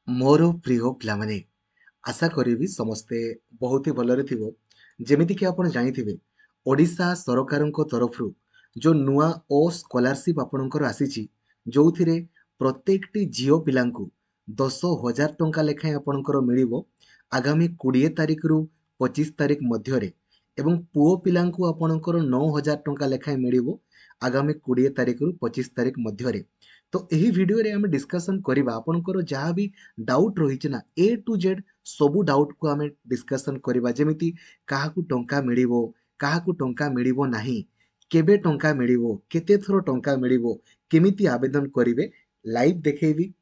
मोर प्रिय पिलामाने आशा करी समस्ते बहुत ही भलरे थिबो। जेमिति कि आपण जानिथिबे ओडिशा सरकारଙ୍କ तरफरु जो नुआ ओ स्कॉलरशिप आपणकर आसीची जोथिरे प्रत्येकटी झियो पिलांकु 10,000 टंका लेखाएं आपणकर मिलिबो आगामी 20 तारिख रु 25 तारिख मध्यरे एवं पुओ पिलांकु आपणकर 9,000 टंका लेखाएं मिलिबो आगामी 20 तारिख रु 25 तारिख मध्यरे। तो यही वीडियो रे हम डिस्कशन करिबा आपणकर जहाँ भी डाउट रही ना ए टू जेड सबू डाउट को आम डिस्कसन करवा जमी क्या टंका मिल क्या टंका मिल नहीं केबे टंका मिल केते थर टंका मिल केमिति आवेदन करेंगे लाइव देखेबी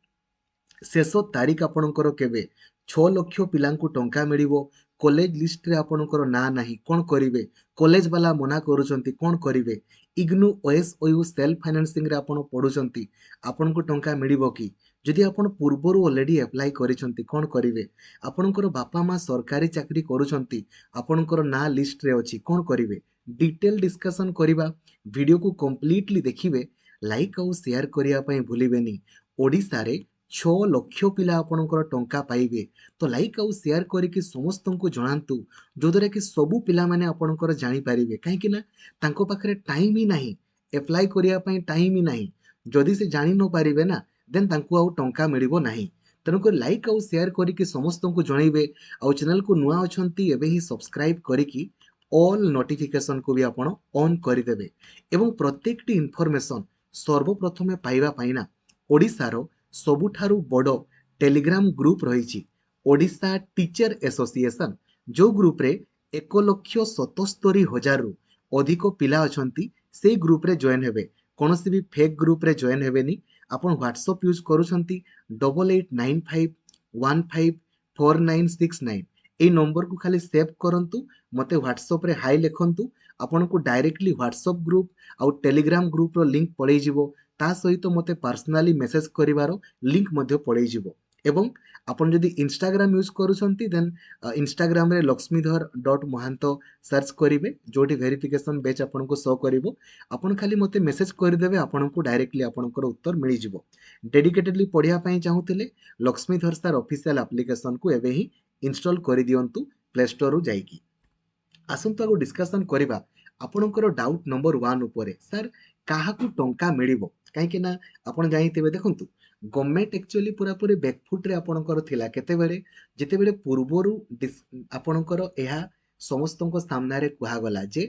शेष तारीख आपणकर केबे 6 लाख पिलांकु टंका मिल कॉलेज लिस्ट रे आपणकर ना नहीं कौन करेंगे कॉलेज वाला मना करुँच कौन करेंगे इग्नू ओएसओयू सेल्फ फाइनेंसिंग रे आपण पढ़ुचंती आपन को टंका मिलिबो कि जदि आपण पूर्वर ऑलरेडी अप्लाई करिसंती कोन करिवे आपनकर बापा माँ सरकारी चाकरी करुचंती आपनकर ना लिस्ट रे अछि कोन करिवे डिटेल डिस्कशन करिबा वीडियो को कंप्लीटली देखिबे लाइक आउ शेयर करिया पई भूलिबेनी ओडिसा रे 6 लाख पिला आपनकर टंका पाइबे तो लाइक आउ शेयर करिकि समस्तनको जणांतु जो द्वारा कि सबु पिला माने आपनकर जानि पारिबे काहे कि ना तांको पाखरे टाइम ही नाही एप्लाई करिया पई टाइम ही नाही जदि से जानि न पारिबे ना देन तांको आउ टंका मिलिबो नाही तेणुक लाइक आउ शेयर करिकि समस्तनको जणाइबे आउ चैनल को नुआ अछंती एबे ही सब्सक्राइब करिकि ऑल नोटिफिकेशन को भी आपण ऑन करिदेबे एवं प्रत्येकटी इन्फॉर्मेशन सर्वप्रथमे पाइबा पाइना ओडिसार सबुठारु बड़ टेलीग्राम ग्रुप रही ओडिशा टीचर एसोसिएशन जो ग्रुप रे 1,77,000 रु अधिक पिला अछंती से ग्रुप रे जॉइन हेबे कौन भी फेक ग्रुप रे जॉइन हेबेनी आपण व्हाट्सएप यूज करूछंती 8895154969 ए नंबर को खाली सेव करंतु मते व्हाट्सएप रे हाई लिखंतु आपण को डायरेक्टली व्हाट्सएप ग्रुप आउ टेलीग्राम ग्रुप रो लिंक पड़े जिवो ता सहित मते पर्सनली मेसेज करिवारो लिंक मध्य पड़े जिवो एवं आपण जदि इंस्टाग्राम यूज करूछंती देन इंस्टाग्राम रे लक्ष्मीधर डॉट महांत सर्च करिवे जोटी वेरिफिकेशन बैच आपण को शो करिवो आपण खाली मते मेसेज करदेवे आपण को डायरेक्टली आपणकर उत्तर मिल जिवो डेडिकेटेडली पढ़िया पई चाहूतिले लक्ष्मीधर सर ऑफिशियल एप्लीकेशन को एबे ही इंस्टॉल करि दियंतु प्ले स्टोर रु जाईकी आसंतु आगो डिस्कशन करिबा आपणकर डाउट नंबर 1 उपरे सर काहाकू टंका मिलिबो काहे ना आपण जाईतिबे देखंतु गवर्नमेंट एक्चुअली पूरा पूरी बैकफुट रे आपणकर थिला केतेबेले जेतेबेले पूर्वरु आपणकर एहा समस्तଙ୍କ सामना रे कुहा गला जे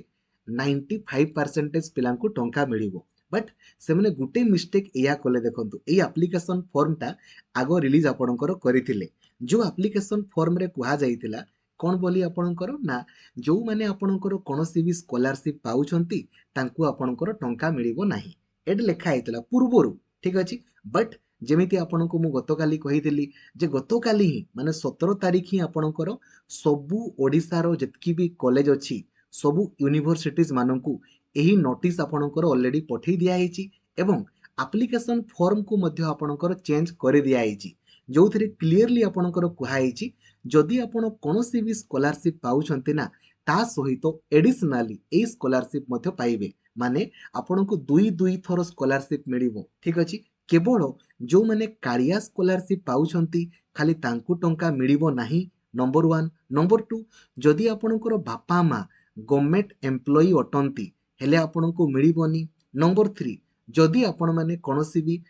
95% पिलांकु टंका मिलिबो बट से माने गुटे मिस्टेक एया कले देखंतु एई एप्लीकेशन फॉर्म ता आगो रिलीज आपणकर करिथिले जो एप्लीकेशन फॉर्म रे कुहा जाईतिला कोन बोली आपणकर ना जो माने आपणकर कोनोसी भी स्कॉलरशिप पाउछंती तांकु आपणकर टंका मिलिबो नाही एड लेखा आइतला पूर्वरु ठीक अछि बट जेमिति आपनको मु गतकाली कहिदिली जे गतकाली ही माने 17 तारिख ही आपणकर सबु ओडिसा रो जतकी भी कॉलेज अछि सबु यूनिवर्सिटीज माननकु एही नोटिस आपणकर ऑलरेडी पठै दिया हिची एवं एप्लीकेशन फॉर्म को मध्य आपणकर चेंज कर दिया हिची जोथिरे क्लियरली आपणकर कुहा हिची जदि आपण कोनोसी भी स्कॉलरशिप पाउछंती ना ता सहित एडिशनली ए स्कॉलरशिप मध्य पाइबे माने आपनको दुई दुई थर स्कॉलरशिप मिलिबो ठीक अछि केवल जो माने कालिया स्कॉलरशिप पाउछंती खाली तांकु टंका मिलिबो नाही नंबर 1 नंबर 2 जदि आपणकर बापा माँ गवर्नमेंट एम्प्लॉई अटंती हेले आपणको मिलिबोनी नंबर 3 जदि आपण माने कोनोसी भी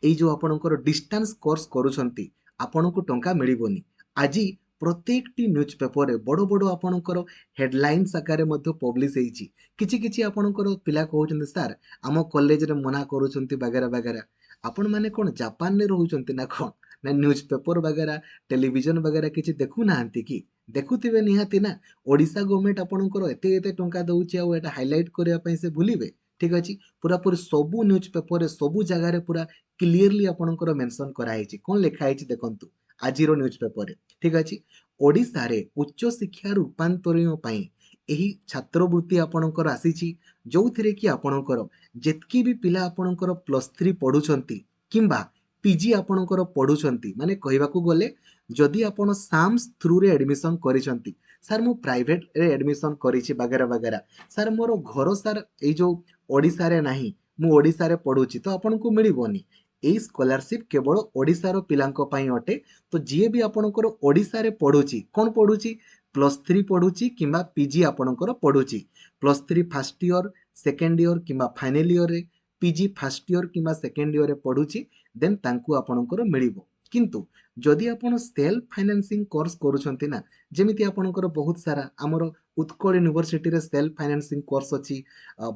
एई जो आपणकर डिस्टेंस कोर्स करूछंती आपणको टंका मिलिबोनी आज प्रत्येकटी न्यूज पेपर रे बड़ बड़ आपणकर हेडलाइंस आकार मध्य पब्लिश हेची किछि किछि आपणकर पिला कहउछंती सर आम कॉलेज रे मना करूछंती वगैरह वगैरह आपण माने कोन जापान ने रहउछंती ना कोन ना न्यूज पेपर वगैरह टेलीविजन वगैरह किछि देखु नाहंती कि देखुथिबे निहाती ना ओडिसा गवर्नमेंट आपणकर एते एते टंका दउची आ एटा हाइलाइट करिया पई से भूलिबे ठीक अछि पूरा पूरी सबु न्यूज पेपर रे सबु जगह रे पूरा क्लियरली आपणकर मेंशन कराइछि कोन लेखा आइछि देखंतु आजिरो न्यूज पेपर रे ठीक अछि ओडिसा रे उच्च शिक्षा रूपांतरण पई एही छात्रवृत्ति आपणकर आसीछि जोथिरे कि आपणकर जेतकी भी पिला आपणकर +3 पढुछंती किंबा पीजी आपणकर पढुछंती माने कहबाकू गले जदि आपण साम्स थ्रू रे एडमिशन करिसंती सर मु प्राइवेट रे एडमिशन करिछि वगैरह वगैरह सर मोर घर सर ए जो ओडिसा रे नाही मु ओडिसा रे पढुछि तो आपन को मिलिबोनी एई स्कॉलरशिप केवल ओडिशार पिलांको पई अटे। तो जी भी आपणकर ओडिशा रे पढुची कोन पढुची +3 पढुची किंबा पीजी आपणकर पढुची +3 फर्स्ट ईयर सेकंड ईयर किंबा फाइनल ईयर रे पीजी फर्स्ट ईयर किंबा सेकंड ईयर रे पढुची देन तांकू आपणकर मिलिबो। किंतु जदि आपण सेल्फ फाइनेंसिंग कोर्स करूछंती ना जेमिति आपणकर बहुत सारा हमर उत्कल यूनिवर्सिटी रे सेल्फ फाइनेंसिंग कोर्स अछि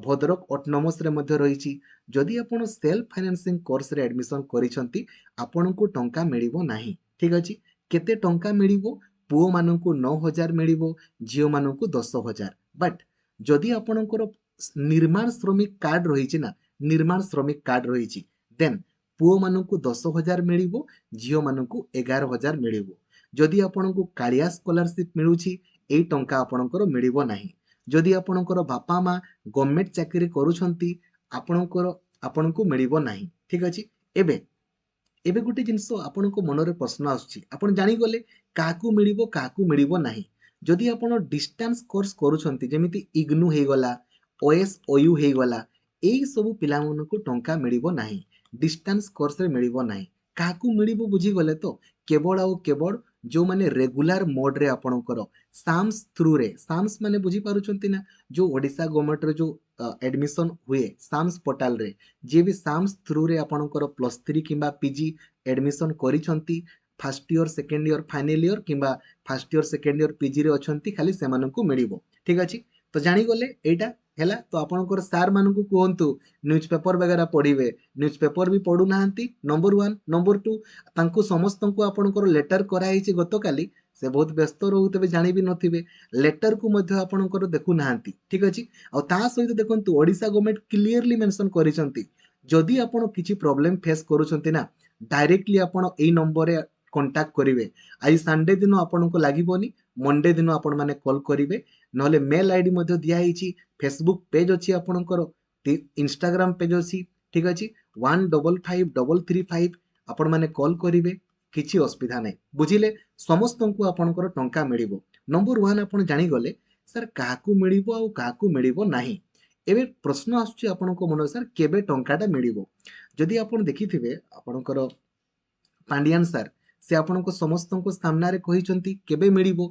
भद्रक ऑटोनोमस रे मध्ये रहिछि। जदि आपण सेल्फ फाइनेंसिंग कोर्स रे एडमिशन करिसंती आपणको टंका मिलिबो नाही। ठीक अछि केते टंका मिलिबो पुओ माननकु 9000 मिलिबो झियो माननकु 10000। बट जदि आपणकर निर्माण श्रमिक कार्ड रहिछि ना निर्माण श्रमिक कार्ड रहिछि देन पुओ माननकु 10000 मिलिबो झियो माननकु 11000 मिलिबो। जदि आपणकु कालिया स्कॉलरशिप मिलुछि एई टंका आपणकर मिलिबो नाही। जदि आपणकर बापा मा गवर्नमेंट चाकरी करूछंती आपणकर आपणकु मिलिबो नाही। ठीक अछि एबे एबे गोटे जिनस आपणको मनरे प्रश्न आसुछि आपण जानि गले काकू मिलिबो काकू मिलिबो नाही। जदि आपण डिस्टेंस कोर्स करूछंती जेमिति इग्नू हे गला ओएसओयू हे गला एई सब पिला मनकु टंका मिलिबो नाही। डिस्टेंस कोर्स रे मिलिबो नाही काकू मिलिबो बुझी गले तो केवल आउ केवल जो माने रेगुलर मोड रे आपणकर साम्स थ्रू रे साम्स माने बुझी पारुछंती ना जो ओडिसा गवर्नमेंट रे जो एडमिशन हुए साम्स पोर्टल रे जे भी साम्स थ्रू रे आपणकर +3 किंबा पीजी एडमिशन करिसंती first year second year final year किंबा first year second year PG रे अछंती खाली सेमानकु मिलिबो। ठीक अछि तो जानि गले एटा हैला तो आपणकर सार मानकु कहंतु न्यूज पेपर वगैरह पढ़िबे न्यूज पेपर भी पढु नाहंती नंबर 1 नंबर 2 तांकु समस्तंकु आपणकर लेटर कराइछि गतकाली से बहुत व्यस्त रहुतबे जानि भी नथिबे लेटर को मध्य आपणकर देखु नाहंती। ठीक अछि आ ता सहित देखंतु ओडिसा गवर्नमेंट क्लियरली मेंशन करिसंती जदि आपण किछि प्रॉब्लम फेस करूछंती ना डायरेक्टली आपण एई नंबर रे कांटेक्ट करिवे। आज संडे दिन आपनको लागिबोनी मंडे दिन आपण माने कॉल करिवे नहले मेल आईडी मध्ये दिया हिची फेसबुक पेज अछि आपणकर इंस्टाग्राम पेज अछि। ठीक अछि 155335 आपण माने कॉल करिवे किछि असुविधा नै बुझिले समस्तंकु आपणकर टंका मिलिबो। नंबर 1 आपण जानि गले सर काहाकू मिलिबो आ काहाकू मिलिबो नाही। एबे प्रश्न आसुछि आपनको मन सर केबे टंकाटा मिलिबो जदि आपण देखिथिबे आपणकर पांडियान सर से आपनको समस्तंको सामना रे कहिसंती केबे मिलिबो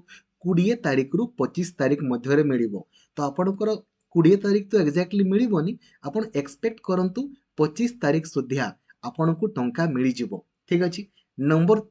20 तारिख रु 25 तारिख मध्य रे मिलिबो। तो आपणकर 20 तारिख तो एक्जेक्टली मिलिबोनी आपण एक्सपेक्ट करंतु 25 तारिख सुद्धा आपनको टंका मिलि जिवो। ठीक अछि नंबर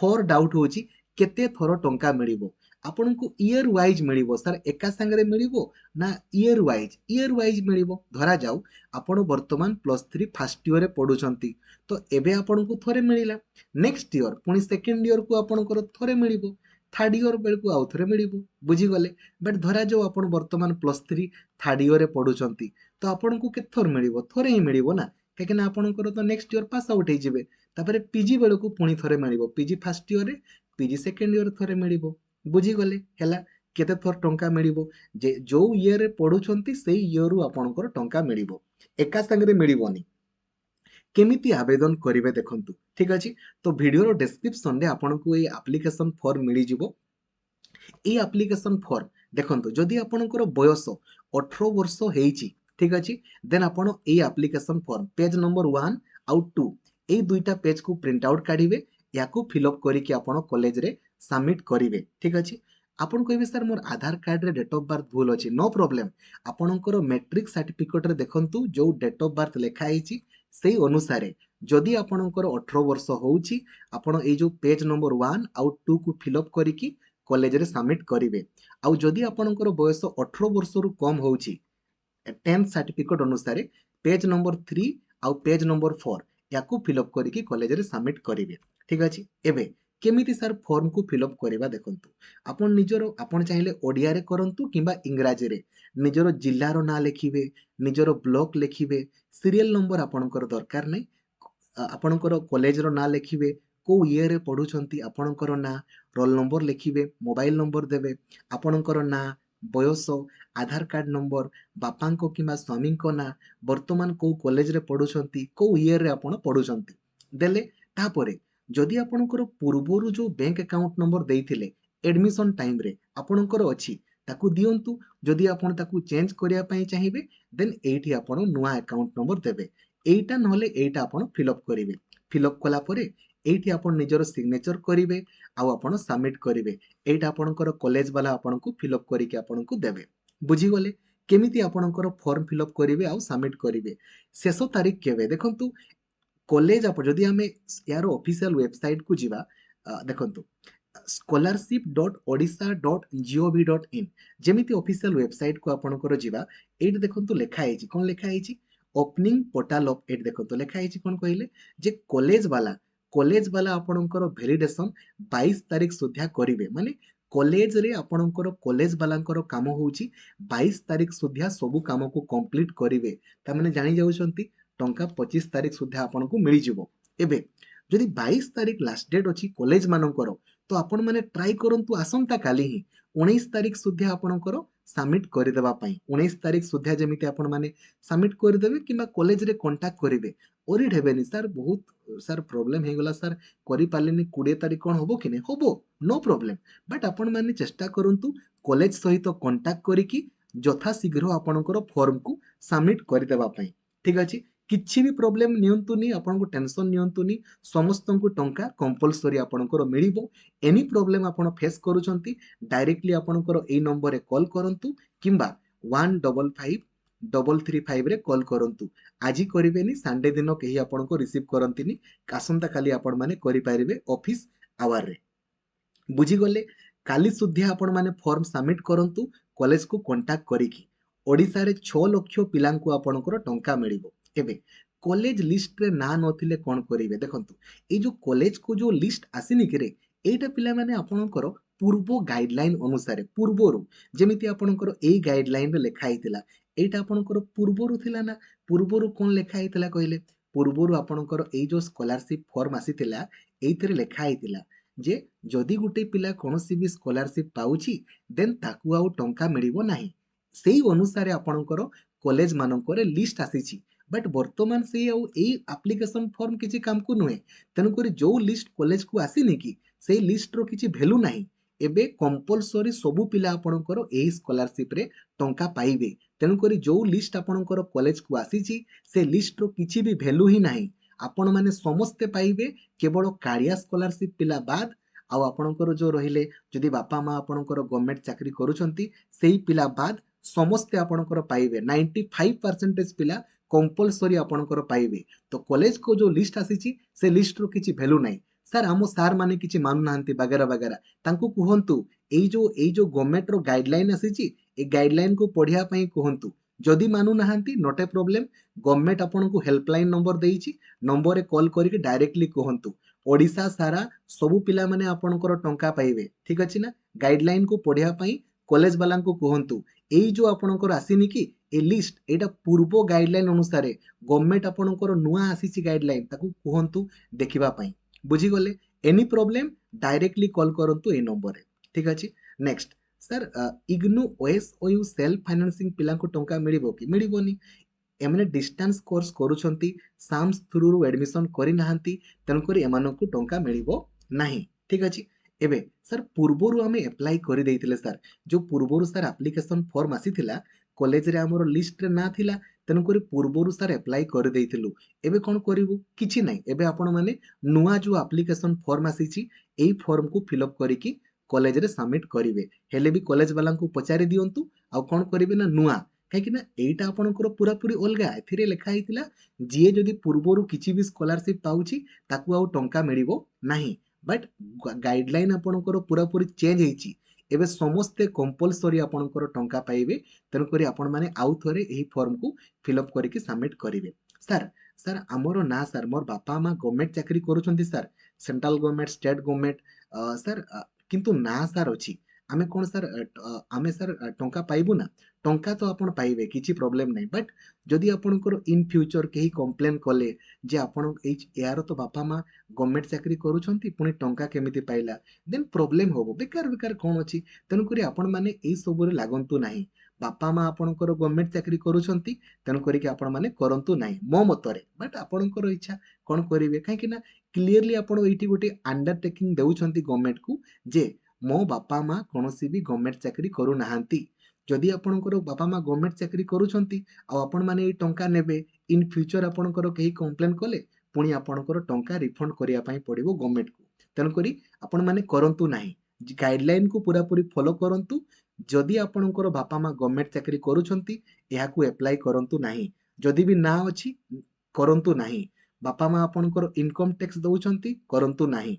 4 डाउट होची केते थरो टंका मिलिबो आपनको ईयर वाइज मिलिबो सर एका संगरे मिलिबो ना ईयर वाइज मिलिबो। धरा जाऊ आपण वर्तमान +3 फर्स्ट ईयर रे पढुचंती तो एबे आपनको थोरे मिलिला नेक्स्ट ईयर पुनी सेकंड ईयर को आपणकर थोरे मिलिबो थर्ड ईयर बेलकु आउ थोरे मिलिबो बुझी गले। बट धरा जाऊ आपण वर्तमान +3 थर्ड ईयर रे पढुचंती तो आपनको केते थोर मिलिबो थोरे ही मिलिबो ना काहे ना आपणकर तो नेक्स्ट ईयर पास आउट हे जिवे तापरे पीजी बेलकु पुनी थोरे मिलिबो पीजी फर्स्ट ईयर रे पीजी सेकंड ईयर थोरे मिलिबो बुझी गले हैला केते थोर टंका मिलिबो जे जो ईयर रे पढुचंती सेई ईयर रु आपणकर टंका मिलिबो एका संगरे मिलिबोनी। केमिति आवेदन करिवे देखंतु ठीक अछि तो वीडियो डिस्क्रिप्शन रे आपनको ए एप्लीकेशन फॉर्म मिलि जिवो। ए एप्लीकेशन फॉर्म देखंतु जदि आपणकर बयस 18 वर्ष हेइची ठीक अछि देन आपण ए एप्लीकेशन फॉर्म पेज नंबर 1 आउट 2 ए दुईटा पेज को प्रिंट आउट काढिबे याकू फिल अप करिकि आपण कॉलेज रे सबमिट करिवे। ठीक अछि आपण कहबे सर मोर आधार कार्ड रे डेट ऑफ बर्थ भूल अछि नो प्रॉब्लम आपणकर मैट्रिक सर्टिफिकेट रे देखंतु जो डेट ऑफ बर्थ लेखा आइची सेही अनुसारे जदि आपणकर 18 वर्ष होउची आपण ए जो पेज नंबर 1 आउट 2 को फिल अप करिकि कॉलेज रे सबमिट करिवे। आउ जदि आपणकर बयस 18 वर्ष रु कम होउची 10th सर्टिफिकेट अनुसारे पेज नंबर 3 आउ पेज नंबर 4 याकू फिल अप करिकि कॉलेज रे सबमिट करिवे। ठीक अछि एबे केमिति सर फॉर्म को फिल अप करबा देखंतु आपण निजरो आपण चाहिले ओडिया रे करंतु किबा इंग्रजी रे निजरो जिल्ला रो ना लेखिबे निजरो ब्लॉक लेखिबे सीरियल नंबर आपणकर दरकार नै आपणकर कॉलेज रो ना लेखिबे को ईयर रे पढुचंती आपणकर ना रोल नंबर लेखिबे मोबाइल नंबर देबे आपणकर ना बयस आधार कार्ड नंबर बापांको किबा स्वामींको ना वर्तमान को कॉलेज रे पढुचंती को ईयर रे आपण पढुचंती देले तापरे जदि आपणकर पूर्वरु जो बैंक अकाउंट नंबर देइथिले एडमिशन टाइम रे आपणकर अछि ताकू दियंतु जदि आपण ताकू चेंज करिया पई चाहिबे देन एठी आपण नुवा अकाउंट नंबर देबे एटा नहले एटा आपण फिलअप करिवे फिलअप कला परे एठी आपण निजर सिग्नेचर करिवे आउ आपण सबमिट करिवे एटा आपणकर कॉलेज वाला आपनको फिलअप करिके आपनको देबे बुझी गले केमिति आपणकर फॉर्म फिलअप करिवे आउ सबमिट करिवे शेष तारीख केबे देखंतु कॉलेज आप जदि आमे यार ऑफिशियल वेबसाइट को जिवा देखंतु scholarship.odisha.gov.in जेमिति ऑफिशियल वेबसाइट को आपणकर जिवा एट देखंतु लेखा हेछि कोन लेखा हेछि ओपनिंग पोर्टल ऑफ एट देखंतु लेखा हेछि कोन कहिले जे कॉलेज वाला आपणकर वैलिडेशन 22 तारिख सुधा करिवे माने कॉलेज रे आपणकर कॉलेज वालांकर काम होउछि 22 तारिख सुधा सब काम को कंप्लीट करिवे ता माने जानि जाउछंती टंका 25 तारिख सुधा आपनको मिली जिवो एबे जदि 22 तारिख लास्ट डेट अछि कॉलेज मानकर तो आपण माने ट्राई करंतु आसंता काली ही 19 तारिख सुधा आपणकर सबमिट कर देबा पई 19 तारिख सुधा जेमिति आपण माने सबमिट कर देबे किबा कॉलेज रे कांटेक्ट करिवे ओरिड हेबेनी सर बहुत सर प्रॉब्लम हे गला सर करि पालेनी 20 तारिख कोन होबो कि नै होबो नो प्रॉब्लम बट आपण माने चेष्टा करंतु कॉलेज सहित कांटेक्ट करिकि यथा शीघ्र आपणकर फॉर्म को सबमिट कर देबा पई ठीक अछि किछि भी प्रॉब्लम नियंतुनी आपनको टेंशन नियंतुनी समस्त को टंका कंपलसरी आपणकर मिलिबो एनी प्रॉब्लम आपण फेस करूछंती डायरेक्टली आपणकर ए नंबर रे कॉल करंतु किंबा 155335 रे कॉल करंतु आजी करिवेनी संडे दिन केही आपनको रिसीव करंतिनी आसंता काली आपण माने करि पारिबे ऑफिस आवर रे बुझी गले काली सुद्धा आपण माने फॉर्म सबमिट करंतु कॉलेज को कांटेक्ट करिकि ओडिसा रे 6 लाख पिलां को आपणकर टंका मिलिबो एबे कॉलेज लिस्ट रे ना नथिले कोन करिवे देखंतु ए जो कॉलेज को जो लिस्ट आसीनी कि रे एटा पिला माने आपणकर पूर्व गाइडलाइन अनुसार पूर्वरु जेमिति आपणकर ए गाइडलाइन रे लेखा हितिला एटा आपणकर पूर्वरु थिला ना पूर्वरु कोन लेखा हितिला कहिले पूर्वरु आपणकर ए जो स्कॉलरशिप फॉर्म आसीतिला एइथरे लेखा हितिला जे जदि गुटे पिला कोनोसी भी स्कॉलरशिप पाउची देन ताकू आउ टंका मिलिबो नाही सेही अनुसार आपणकर कॉलेज मानकर लिस्ट आसीची बट वर्तमान से आउ ए एप्लिकेशन फॉर्म किछि काम को नुहे तेनु करी जो लिस्ट कॉलेज को आसीनी कि से लिस्ट रो किछि वैल्यू नाही एबे कंपलसरी सबु पिला आपणकर एही स्कॉलरशिप रे टंका पाइबे तेनु करी जो लिस्ट आपणकर कॉलेज को आसीची से लिस्ट रो किछि भी वैल्यू ही नाही आपण माने समस्ते पाइबे केवल कारिया स्कॉलरशिप पिला बाद आउ आपणकर जो रहिले जदि बापा माँ आपणकर गवर्नमेंट चाकरी करूछंती सेही पिला बाद समस्ते आपणकर पाइबे 95% पिला कंपलसरी आपणकर पाइबे तो कॉलेज को जो लिस्ट आसीची से लिस्ट रो किछि वैल्यू नाही सर आम सार माने किछि मानु नाहंती वगैरह वगैरह तांको कुहंतु एई जो गवर्नमेंट रो गाइडलाइन आसीची ए गाइडलाइन को पढिया पई कुहंतु जदि मानु नाहंती नॉट ए प्रॉब्लम गवर्नमेंट आपनको हेल्पलाइन नंबर देइची नंबर रे कॉल करिके डायरेक्टली कुहंतु ओडिसा सारा सबु पिला माने आपणकर टंका पाइबे ठीक अछि ना गाइडलाइन को पढिया पई कॉलेज वाला को कुहंतु एई जो आपणकर आसीनी कि ए लिस्ट एटा पूर्व गाइडलाइन अनुसार गवर्नमेंट आपणकर नुआ आसीची गाइडलाइन ताकू कुहंतु देखिबा पई बुझी गले एनी प्रॉब्लम डायरेक्टली कॉल करंतु ए नंबर रे ठीक अछि next sir IGNOU OSOU self financing पिला को टंका मिलिबो कि मिलिबोनी एमने डिस्टेंस कोर्स करूछंती साम्स थ्रू रु एडमिशन करि नाहंती तन करी एमानन को टंका मिलिबो नाही ठीक अछि एबे सर पूर्वरु हमें अप्लाई करि देइतिले सर जो पूर्वरु सर एप्लीकेशन फॉर्म आसीथिला कॉलेज रे हमर लिस्ट रे ना थिला तेनु करी पूर्वरु सर अप्लाई करि देइतिलु एबे कोन करिवु किछि नै एबे आपण माने नुआ जो एप्लीकेशन फॉर्म आसीची एई फॉर्म को फिल अप करिकि कॉलेज रे सबमिट करिवे हेले भी कॉलेज वाला को पचारि दियंतु आ कोन करिवे ना नुआ कहीं ना एटा आपणकर पूरा पूरी अलगा एथिरे लेखा हितिला जीए जदि पूर्वरु किछि भी स्कॉलरशिप पाउची ताकू आउ टंका मिलिबो नाही बट गाइडलाइन आपणकर पूरा पूरी चेंज हेची एबे समस्ते कंपलसरी आपणकर टंका पाइबे तेनु करी आपण माने आउ थरे एही फॉर्म को फिल अप करिकि सबमिट करिवे सर सर हमरो ना सर मोर बापा माँ गवर्नमेंट चाकरी करूछंती sir central government state government sir किंतु ना सर अछि आमे कोन सर आमे सर टंका पाइबु ना टंका तो आपण पाइबे किछि प्रॉब्लम नै बट जदि आपणकर इन फ्यूचर केही कंप्लेन कले जे आपण यार तो बापा माँ गवर्नमेंट चाकरी करूछंती पुनी टंका केमिति पाइला देन प्रॉब्लम होबो बेकार बेकार कोन अछि तेनु करी आपण माने एई सब रे लागंतु नाही बापा माँ आपणकर गवर्नमेंट चाकरी करूछंती तेनु करी कि आपण माने करंतु नाही मो मतरे बट आपणकर इच्छा कोन करिवे काहे कि ना क्लियरली आपण एठी गोटे अंडरटेकिंग देउछंती गवर्नमेंट को जे मो बापा माँ कोनोसी भी गवर्नमेंट चाकरी करू नाहंती जदि आपणकर बापा माँ गवर्नमेंट चाकरी करूछंती आ आपण माने एई टंका नेबे इन फ्यूचर आपणकर केही कंप्लेन कले पुणी आपणकर टंका रिफंड करिया पई पड़िबो गवर्नमेंट को तेणु करी आपण माने करंतु नाही गाइडलाइन को पूरा पूरी फॉलो करंतु जदि आपणकर बापा माँ गवर्नमेंट चाकरी करूछंती एहाकू एप्लाई करंतु नाही जदि भी ना अछि करंतु नाही बापा माँ आपणकर इनकम टैक्स दउछंती करंतु नाही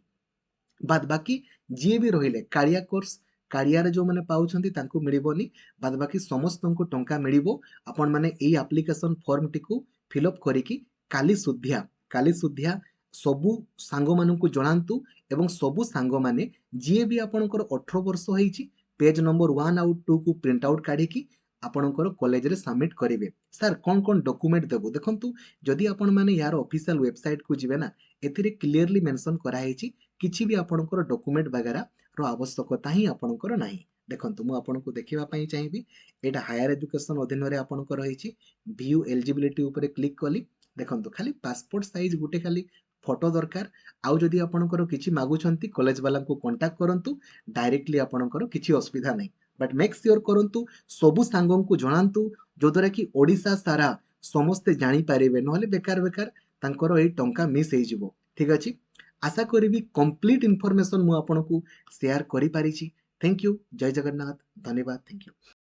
बाद बाकी जी भी रहिले कालिया कोर्स कालिया रे जो माने पाउछंती तांको मिलिबोनी बाद बाकी समस्त को टंका मिलिबो आपण माने एई एप्लीकेशन फॉर्म टिकू फिलअप करिकी काली सुधिया सबु सांग मानकु जणांतु एवं सबु सांग माने जी भी आपणकर 18 वर्ष होईची पेज नंबर 1 आउट 2 को प्रिंट आउट काढिकी आपणकर कॉलेज रे सबमिट करिवे सर कोन डॉक्यूमेंट देबो देखंतु जदि आपण माने यार ऑफिशियल वेबसाइट को जिवे ना एथिरे क्लियरली मेंशन करा हेची किछि भी आपणकर डॉक्यूमेंट वगैरह रो आवश्यकता ही आपणकर नाही देखंतु मु आपनको देखिबा पई चाहिबी एटा हायर एजुकेशन अधीन रे आपणकर रहिची व्यू एलिजिबिलिटी ऊपर क्लिक कली देखंतु खाली पासपोर्ट साइज गुटे खाली फोटो दरकार आउ जदि आपणकर किछि मागुछंती कॉलेज वाला को कांटेक्ट करंतु डायरेक्टली आपणकर किछि असुविधा नाही बट मेक श्योर करंतु सबु सांगों को जणांतु जो द्वारा कि ओडिसा सारा समस्ते जानी पारिबे नहले बेकार बेकार तांकर एई टंका मिस हेइ जिवो ठीक अछि आशा करी कंप्लीट इनफॉरमेशन मु आपनको शेयर करि पारिछि थैंक यू जय जगन्नाथ धन्यवाद थैंक यू